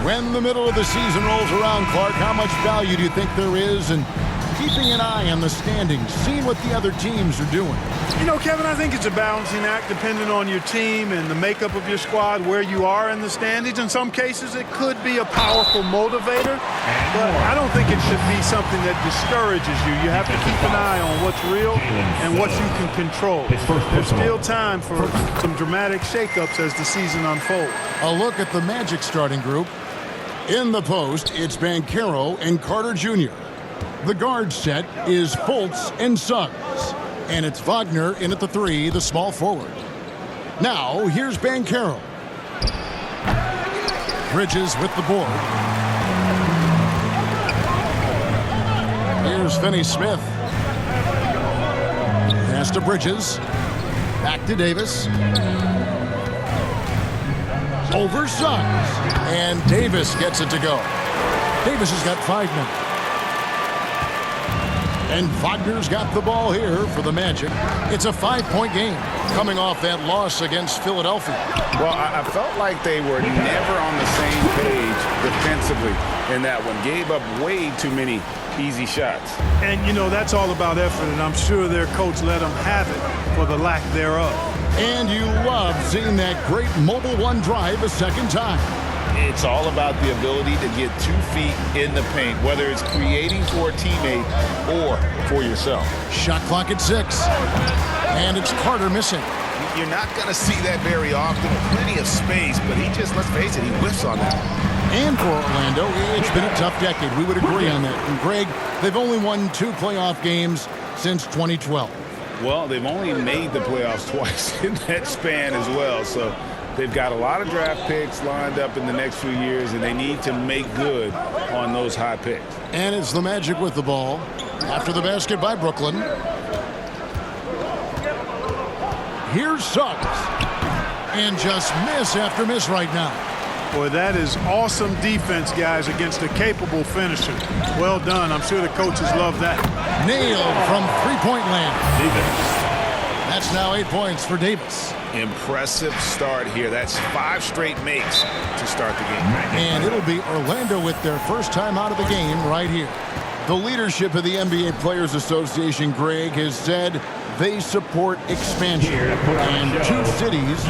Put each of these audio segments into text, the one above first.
When the middle of the season rolls around, Clark, how much value do you think there is in keeping an eye on the standings, seeing what the other teams are doing? You know, Kevin, I think it's a balancing act depending on your team and the makeup of your squad, where you are in the standings. In some cases, it could be a powerful motivator, but I don't think it should be something that discourages you. You have to keep an eye on what's real and what you can control. There's still time for some dramatic shakeups as the season unfolds. A look at the Magic starting group. In the post, it's Banchero and Carter Jr. The guard set is Fultz and Suggs. And it's Wagner in at the 3, the small forward. Now, here's Banchero. Bridges with the board. Here's Finney-Smith. Pass to Bridges. Back to Davis. Over Suggs. And Davis gets it to go. Davis has got 5 now. And Wagner's got the ball here for the Magic. It's a 5-point game coming off that loss against Philadelphia. Well, I felt like they were never on the same page defensively in that one. Gave up way too many easy shots. And, you know, that's all about effort, and I'm sure their coach let them have it for the lack thereof. And you love seeing that great mobile one drive a second time. It's all about the ability to get 2 feet in the paint, whether it's creating for a teammate or for yourself. Shot clock at 6. And it's Carter missing. You're not going to see that very often. Plenty of space, but he just, let's face it, he whiffs on that. And for Orlando, it's been a tough decade. We would agree on that. And Greg, they've only won 2 playoff games since 2012. Well, they've only made the playoffs twice in that span as well, so they've got a lot of draft picks lined up in the next few years, and they need to make good on those high picks. And it's the Magic with the ball after the basket by Brooklyn. Here's Suggs. And just miss after miss right now. Boy, that is awesome defense, guys, against a capable finisher. Well done. I'm sure the coaches love that. Nailed from three-point land. Davis. That's now 8 points for Davis. Impressive start here. That's 5 straight makes to start the game. And it'll be Orlando with their first time out of the game right here. The leadership of the NBA Players Association, Greg, has said they support expansion. And 2 cities,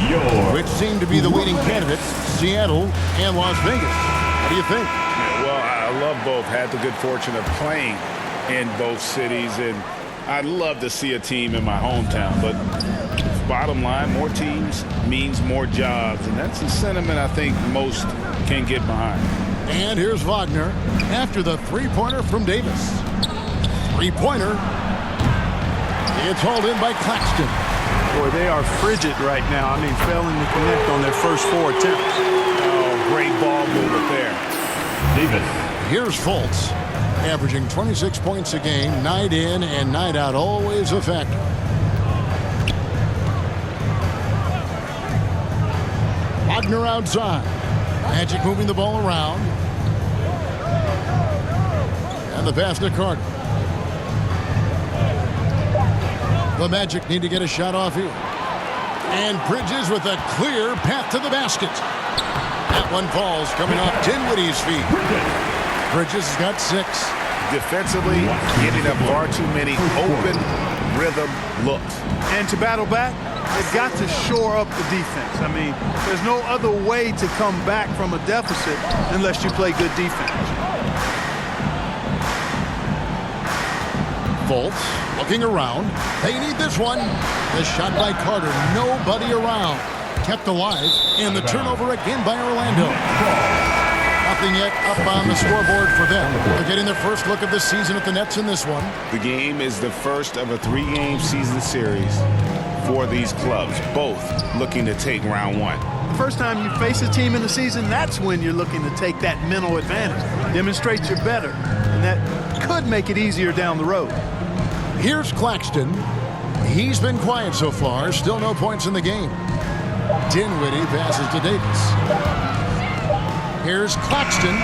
which seem to be the leading candidates, Seattle and Las Vegas. What do you think? Well, I love both. Had the good fortune of playing in both cities, and I'd love to see a team in my hometown, but bottom line, more teams means more jobs, and that's the sentiment I think most can get behind. And here's Wagner after the three-pointer from Davis. Three-pointer. It's hauled in by Claxton. Boy, they are frigid right now. I mean, failing to connect on their first 4 attempts. Oh, great ball movement there. Davis. Here's Fultz, averaging 26 points a game, night in and night out, always a factor. Wagner outside. Magic moving the ball around. And the pass to Carter. The Magic need to get a shot off here. And Bridges with a clear path to the basket. That one falls coming off Dinwiddie's feet. Bridges has got 6. Defensively, giving up far too many open rhythm looks. And to battle back, they've got to shore up the defense. I mean, there's no other way to come back from a deficit unless you play good defense. Fultz looking around. They need this one. The shot by Carter. Nobody around. Kept alive. And the turnover again by Orlando. Nothing yet up on the scoreboard for them. They're getting their first look of the season at the Nets in this one. The game is the first of a 3-game season series for these clubs, both looking to take round 1. The first time you face a team in the season, that's when you're looking to take that mental advantage. Demonstrate you're better, and that could make it easier down the road. Here's Claxton. He's been quiet so far. Still no points in the game. Dinwiddie passes to Davis. Here's Claxton,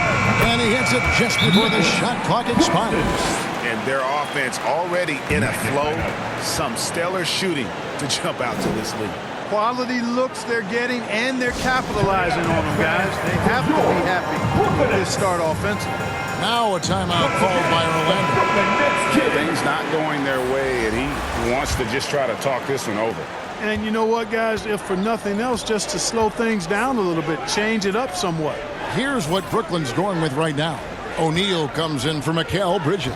and he hits it just before the shot clock expires. And their offense already in a flow. Some stellar shooting to jump out to this lead. Quality looks they're getting, and they're capitalizing on them, guys. They have to be happy with this start offensively. Now a timeout called by Orlando. Things not going their way, and he wants to just try to talk this one over. And you know what, guys? If for nothing else, just to slow things down a little bit, change it up somewhat. Here's what Brooklyn's going with right now. O'Neal comes in for Mikal Bridges,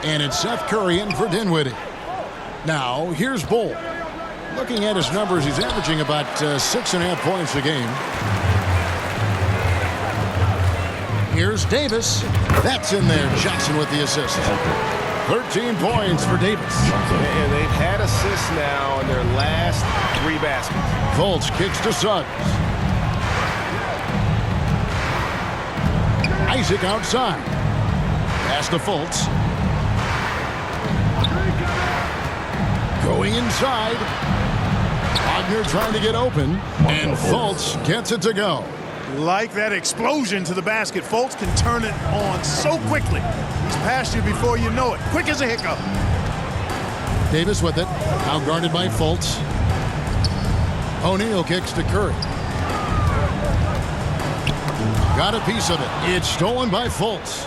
and it's Seth Curry in for Dinwiddie. Now, here's Bol. Looking at his numbers, he's averaging about 6.5 points a game. Here's Davis. That's in there. Johnson with the assist. 13 points for Davis. And they've had assists now in their last 3 baskets. Fultz kicks to Suggs. Isaac outside. Pass to Fultz. Going inside. Wagner trying to get open. And Fultz gets it to go. Like that explosion to the basket. Fultz can turn it on so quickly. He's past you before you know it. Quick as a hiccup. Davis with it. Now guarded by Fultz. O'Neal kicks to Curry. Got a piece of it. It's stolen by Fultz.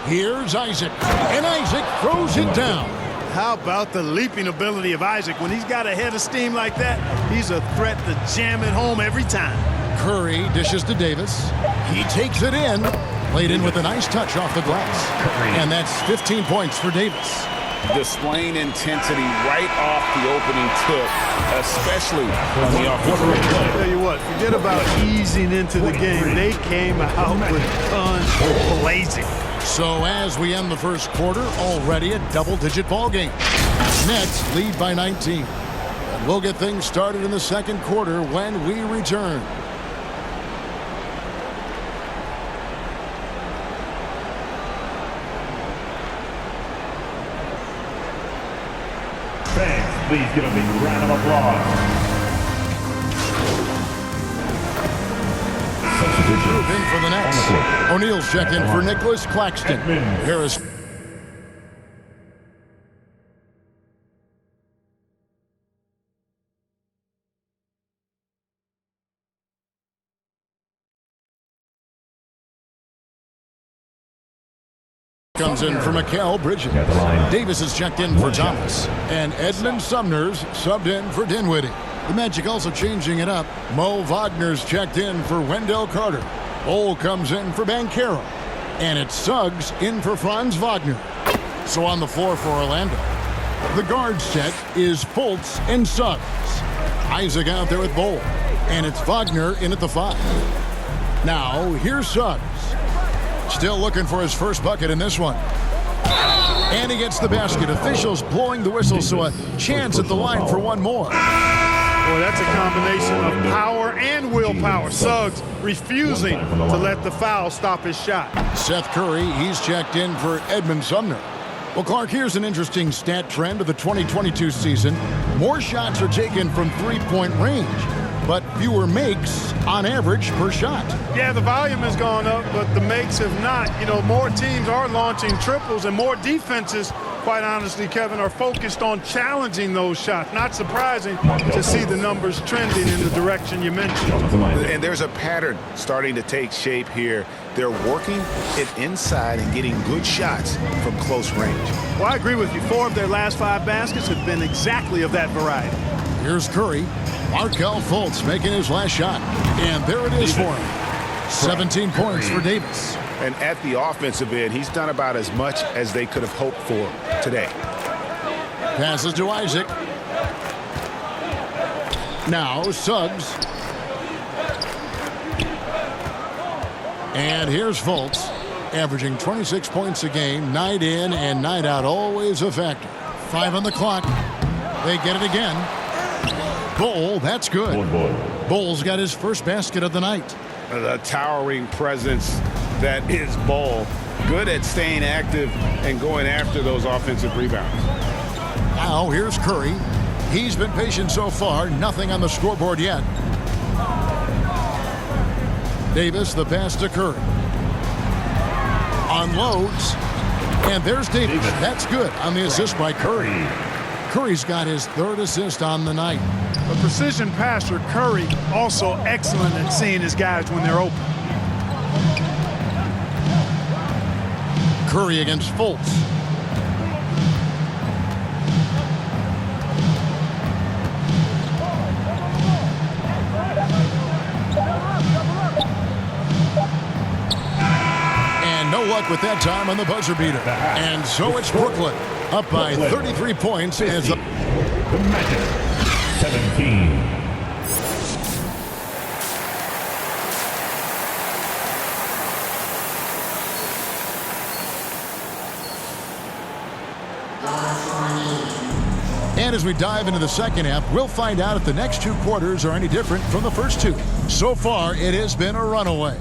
Here's Isaac. And Isaac throws it down. How about the leaping ability of Isaac? When he's got a head of steam like that, he's a threat to jam it home every time. Curry dishes to Davis. He takes it in. Played in with a nice touch off the glass. And that's 15 points for Davis. Displaying intensity right off the opening tip, especially on the offensive end. I'll tell you what, forget about easing into the game. They came out with guns blazing. So as we end the first quarter, already a double-digit ball game. Nets lead by 19. And we'll get things started in the second quarter when we return. Fans, please give them a round of applause. Move in for the Nets. O'Neal's checked in for Nicholas Claxton. Harris comes in for Mikal Bridges. Davis is checked in for Thomas. And Edmund Sumner's subbed in for Dinwiddie. The Magic also changing it up. Mo Wagner's checked in for Wendell Carter. Bol comes in for Banchero. And it's Suggs in for Franz Wagner. So on the floor for Orlando, the guard set is Fultz and Suggs. Isaac out there with Bol. And it's Wagner in at the 5. Now, here's Suggs. Still looking for his first bucket in this one. And he gets the basket. Officials blowing the whistle, so a chance at the line for one more. Boy, that's a combination of power and willpower. Suggs refusing to let the foul stop his shot. Seth Curry, he's checked in for Edmund Sumner. Well, Clark, here's an interesting stat trend of the 2022 season. More shots are taken from three-point range, but fewer makes on average per shot. Yeah, the volume has gone up, but the makes have not. You know, more teams are launching triples, and more defenses, quite honestly, Kevin, are focused on challenging those shots. Not surprising to see the numbers trending in the direction you mentioned. And there's a pattern starting to take shape here. They're working it inside and getting good shots from close range. Well, I agree with you. 4 of their last 5 baskets have been exactly of that variety. Here's Curry. Markelle Fultz making his last shot. And there it is for him. 17 points for Davis. And at the offensive end, he's done about as much as they could have hoped for today. Passes to Isaac. Now Suggs. And here's Fultz, averaging 26 points a game, night in and night out, always a factor. 5 on the clock. They get it again. Bol, that's good. Bol's got his first basket of the night. The towering presence that is Bol. Good at staying active and going after those offensive rebounds. Now here's Curry. He's been patient so far. Nothing on the scoreboard yet. Davis, the pass to Curry. Unloads. And there's Davis. That's good on the assist by Curry. Curry's got his third assist on the night. A precision passer, Curry, also excellent at seeing his guys when they're open. Curry against Fultz. And no luck with that time on the buzzer beater. And so it's Brooklyn up by 33 points as The Magic, 17. And as we dive into the second half, we'll find out if the next two quarters are any different from the first two. So far, it has been a runaway.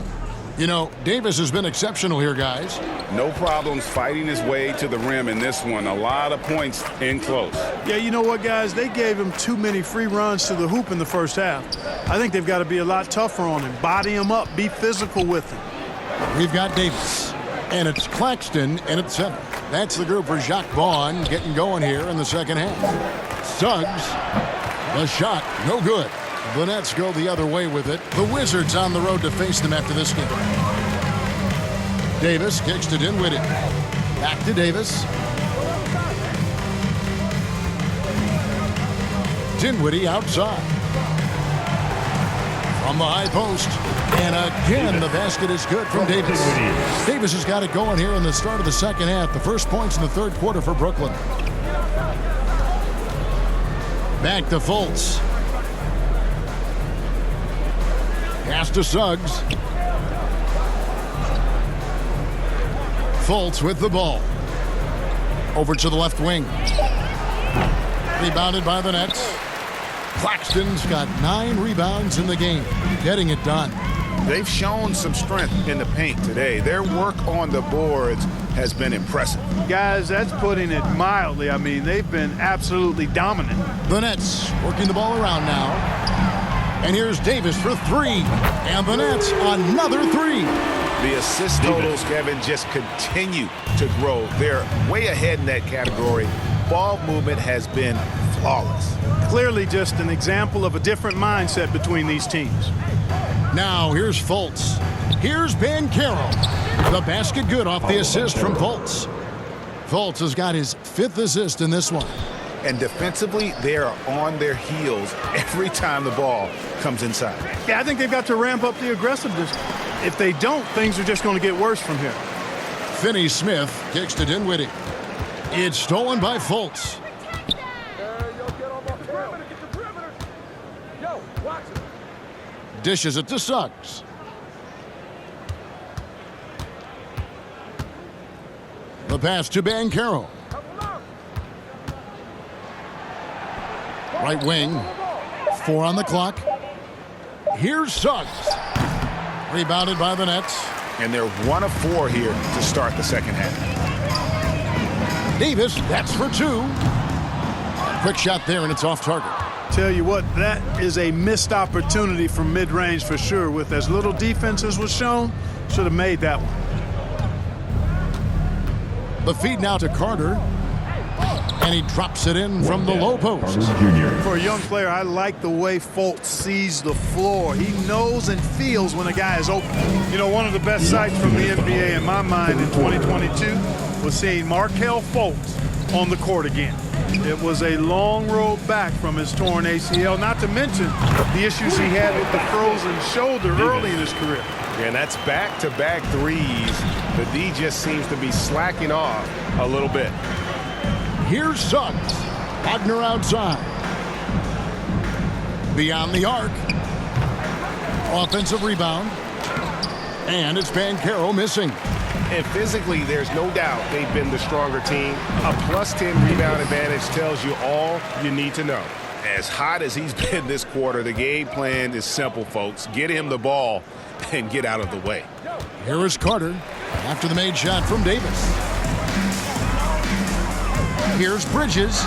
You know, Davis has been exceptional here, guys. No problems fighting his way to the rim in this one. A lot of points in close. Yeah, you know what, guys? They gave him too many free runs to the hoop in the first half. I think they've got to be a lot tougher on him. Body him up. Be physical with him. We've got Davis, and it's Claxton in at center. That's the group for Jacques Vaughn getting going here in the second half. Suggs, the shot, no good. The Nets go the other way with it. The Wizards on the road to face them after this game. Davis kicks to Dinwiddie. Back to Davis. Dinwiddie outside. From the high post. And again, the basket is good from Davis. Davis has got it going here in the start of the second half. The first points in the third quarter for Brooklyn. Back to Fultz. Pass to Suggs. Fultz with the ball. Over to the left wing. Rebounded by the Nets. Claxton's got 9 rebounds in the game. Getting it done. They've shown some strength in the paint today. Their work on the boards has been impressive. Guys, that's putting it mildly. I mean, they've been absolutely dominant. The Nets working the ball around now. And here's Davis for 3. And the Nets another 3. The assist totals, Kevin, just continue to grow. They're way ahead in that category. Ball movement has been flawless. Clearly just an example of a different mindset between these teams. Now here's Fultz. Here's Banchero. The basket good off the assist from Fultz. Fultz has got his 5th assist in this one. And defensively, they are on their heels every time the ball comes inside. Yeah, I think they've got to ramp up the aggressiveness. If they don't, things are just going to get worse from here. Finney-Smith kicks to Dinwiddie. It's stolen by Fultz. Dishes it to Suggs. The pass to Banchero. Right wing. 4 on the clock. Here's Suggs. Rebounded by the Nets. And they're 1 of 4 here to start the second half. Davis, that's for 2. Quick shot there, and it's off target. Tell you what, that is a missed opportunity from mid-range for sure. With as little defense as was shown, should have made that one. The feed now to Carter. And he drops it in from the low post. For a young player, I like the way Fultz sees the floor. He knows and feels when a guy is open. You know, one of the best sights from the NBA in my mind in 2022 was seeing Markelle Fultz on the court again. It was a long road back from his torn ACL, not to mention the issues he had with the frozen shoulder early in his career. And that's back-to-back threes. The D just seems to be slacking off a little bit. Here's Suggs. Wagner outside. Beyond the arc. Offensive rebound. And it's Banchero missing. And physically, there's no doubt they've been the stronger team. A +10 rebound advantage tells you all you need to know. As hot as he's been this quarter, the game plan is simple, folks. Get him the ball and get out of the way. Here is Carter after the made shot from Davis. Here's Bridges.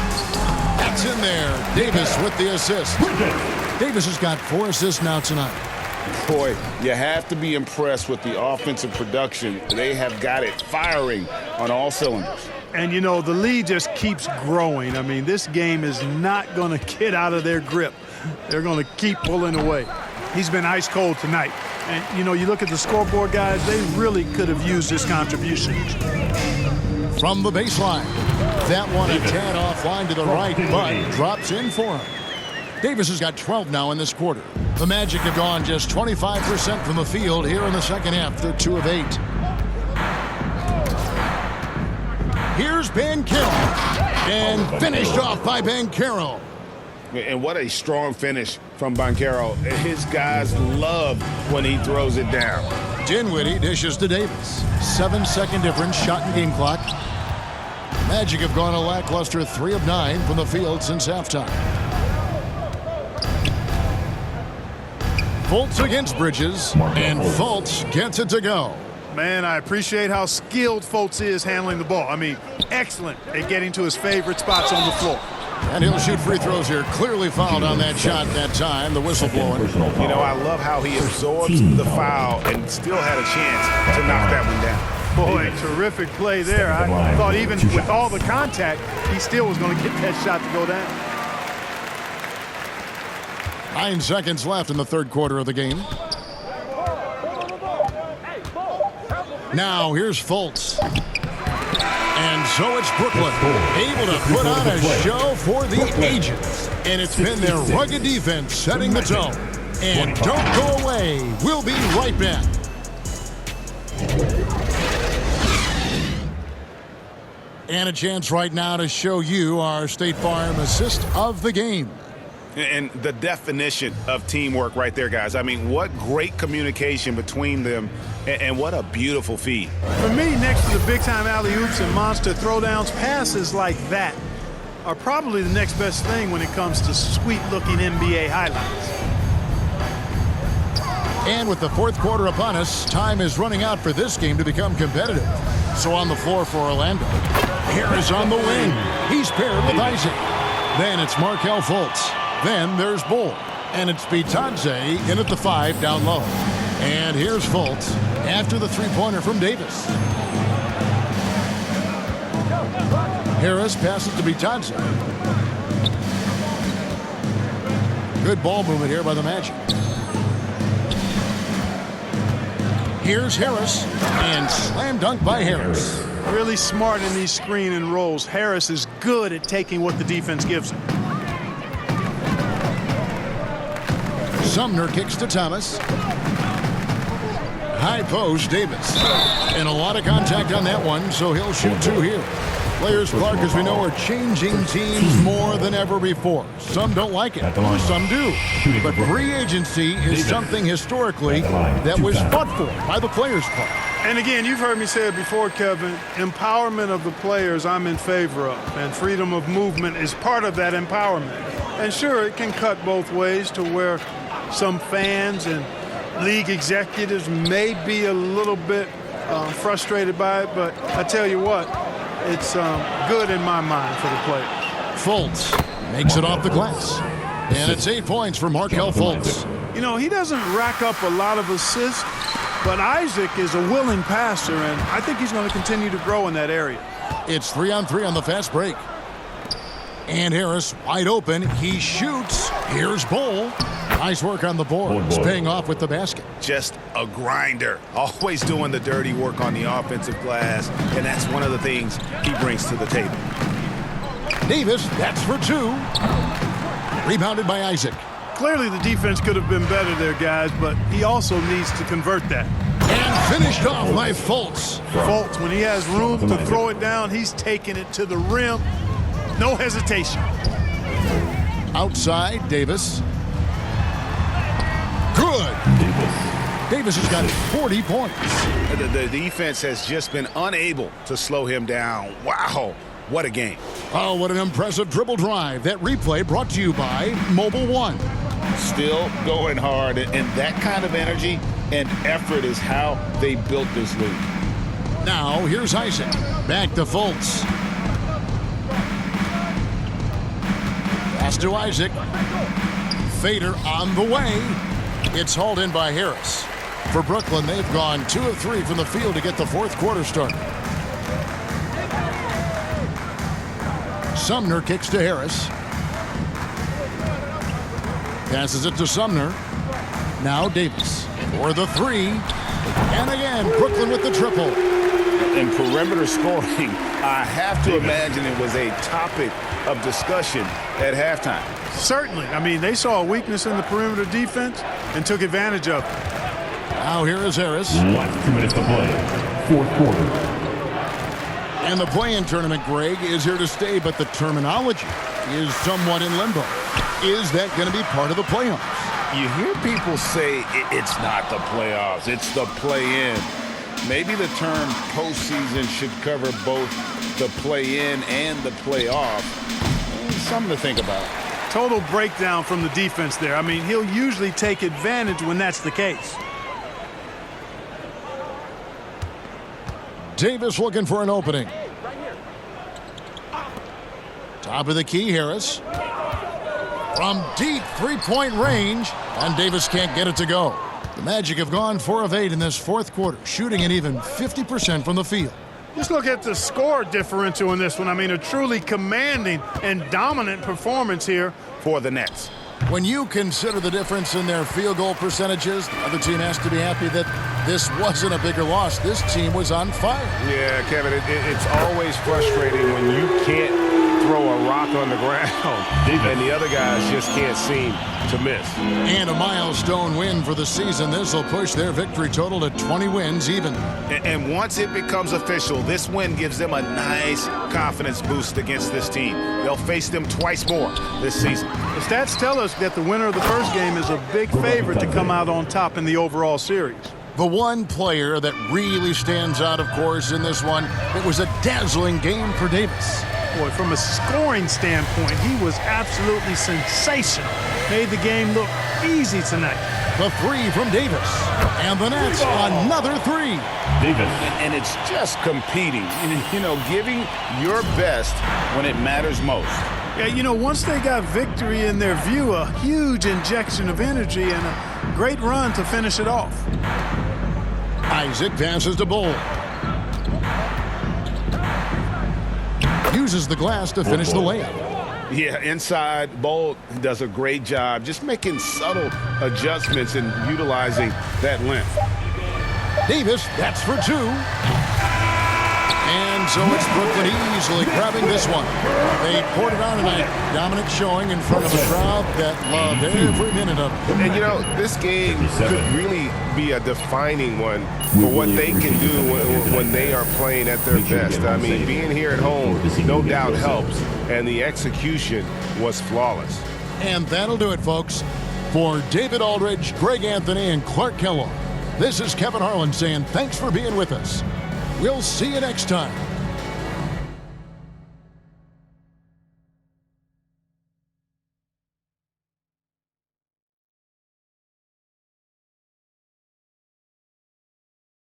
That's in there. Davis with the assist. Davis has got 4 assists now tonight. Boy, you have to be impressed with the offensive production. They have got it firing on all cylinders. And, you know, the lead just keeps growing. I mean, this game is not going to get out of their grip. They're going to keep pulling away. He's been ice cold tonight. And, you know, you look at the scoreboard, guys, they really could have used his contribution. From the baseline. That one a tad offline to the right, but drops in for him. Davis has got 12 now in this quarter. The Magic have gone just 25% from the field here in the second half. They're 2 of 8. Here's Banchero. And finished off by Banchero. And what a strong finish from Banchero. His guys love when he throws it down. Dinwiddie dishes to Davis. 7-second difference, shot and game clock. Magic have gone a lackluster 3 of 9 from the field since halftime. Fultz against Bridges, and Fultz gets it to go. Man, I appreciate how skilled Fultz is handling the ball. I mean, excellent at getting to his favorite spots on the floor. And he'll shoot free throws here. Clearly fouled on that shot that time. The whistle blowing. You know, I love how he absorbs the foul and still had a chance to knock that one down. Boy, terrific play there. I thought even with all the contact, he still was going to get that shot to go down. 9 seconds left in the third quarter of the game. Now here's Fultz. And so it's Brooklyn, able to put on a show for the ages. And it's been their rugged defense setting the tone. And don't go away. We'll be right back. And a chance right now to show you our State Farm assist of the game. And the definition of teamwork right there, guys. I mean, what great communication between them, and what a beautiful feed. For me, next to the big-time alley-oops and monster throwdowns, passes like that are probably the next best thing when it comes to sweet-looking NBA highlights. And with the fourth quarter upon us, time is running out for this game to become competitive. So on the floor for Orlando, Harris on the wing. He's paired with Isaac. Then it's Markelle Fultz. Then there's Bull. And it's Bitadze in at the 5 down low. And here's Fultz after the three-pointer from Davis. Harris passes to Bitadze. Good ball movement here by the Magic. Here's Harris, and slam dunk by Harris. Really smart in these screen and rolls. Harris is good at taking what the defense gives him. Sumner kicks to Thomas. High post, Davis. And a lot of contact on that one, so he'll shoot 2 here. Players, Clark, as we know, are changing teams more than ever before. Some don't like it, some do. But free agency is something historically that was fought for by the players' part. And again, you've heard me say it before, Kevin, empowerment of the players I'm in favor of, and freedom of movement is part of that empowerment. And sure, it can cut both ways to where some fans and league executives may be a little bit frustrated by it, but I tell you what, it's good in my mind for the players. Fultz makes it off the glass. And it's 8 points for Markelle Fultz. You know, he doesn't rack up a lot of assists, but Isaac is a willing passer, and I think he's going to continue to grow in that area. It's 3-on-3 on the fast break. And Harris wide open. He shoots. Here's Bull. Nice work on the boards, paying off with the basket. Just a grinder, always doing the dirty work on the offensive glass, and that's one of the things he brings to the table. Davis, that's for 2. Rebounded by Isaac. Clearly the defense could have been better there, guys, but he also needs to convert that. And finished off by Fultz. Fultz, when he has room to throw it down, he's taking it to the rim. No hesitation. Outside, Davis. Good. Davis has got 40 points. The defense has just been unable to slow him down. Wow, what a game. Oh, what an impressive dribble drive. That replay brought to you by Mobile One. Still going hard, and that kind of energy and effort is how they built this league. Now, here's Isaac. Back to Fultz. Pass to Isaac. Fader on the way. It's hauled in by Harris. For Brooklyn, they've gone 2 of 3 from the field to get the fourth quarter started. Sumner kicks to Harris. Passes it to Sumner. Now Davis for the 3. And again, Brooklyn with the triple. In perimeter scoring, I have to imagine it was a topic of discussion at halftime. Certainly. I mean, they saw a weakness in the perimeter defense and took advantage of it. Now here is Harris. Last 2 minutes to play. Fourth quarter. And the play-in tournament, Greg, is here to stay, but the terminology is somewhat in limbo. Is that going to be part of the playoffs? You hear people say it's not the playoffs, it's the play-in. Maybe the term postseason should cover both the play-in and the playoff. Something to think about. Total breakdown from the defense there. I mean, he'll usually take advantage when that's the case. Davis looking for an opening. Top of the key, Harris. From deep three-point range, and Davis can't get it to go. The Magic have gone 4 of 8 in this fourth quarter, shooting at even 50% from the field. Just look at the score differential in this one. I mean, a truly commanding and dominant performance here for the Nets. When you consider the difference in their field goal percentages, the other team has to be happy that this wasn't a bigger loss. This team was on fire. Yeah, Kevin, it's always frustrating when you can't throw a rock on the ground and the other guys just can't seem to miss. And a milestone win for the season. This will push their victory total to 20 wins even. And once it becomes official, this win gives them a nice confidence boost against this team. They'll face them twice more this season. The stats tell us that the winner of the first game is a big favorite to come out on top in the overall series. The one player that really stands out, of course, in this one, it was a dazzling game for Davis. Boy, from a scoring standpoint, he was absolutely sensational. Made the game look easy tonight. The 3 from Davis. And the Nets, another 3. Davis. And it's just competing, giving your best when it matters most. Yeah, once they got victory in their view, a huge injection of energy and a great run to finish it off. Isaac passes to Bull. Uses the glass to finish the layup. Yeah, inside, Bolt does a great job just making subtle adjustments and utilizing that length. Davis, that's for 2. And so it's Brooklyn easily grabbing this one. They poured it on tonight. Dominant showing in front of a crowd that loved every minute of it. And, this game could really be a defining one for what they can do when they are playing at their best. I mean, being here at home no doubt helps, and the execution was flawless. And that'll do it, folks. For David Aldridge, Greg Anthony, and Clark Kellogg, this is Kevin Harlan saying thanks for being with us. We'll see you next time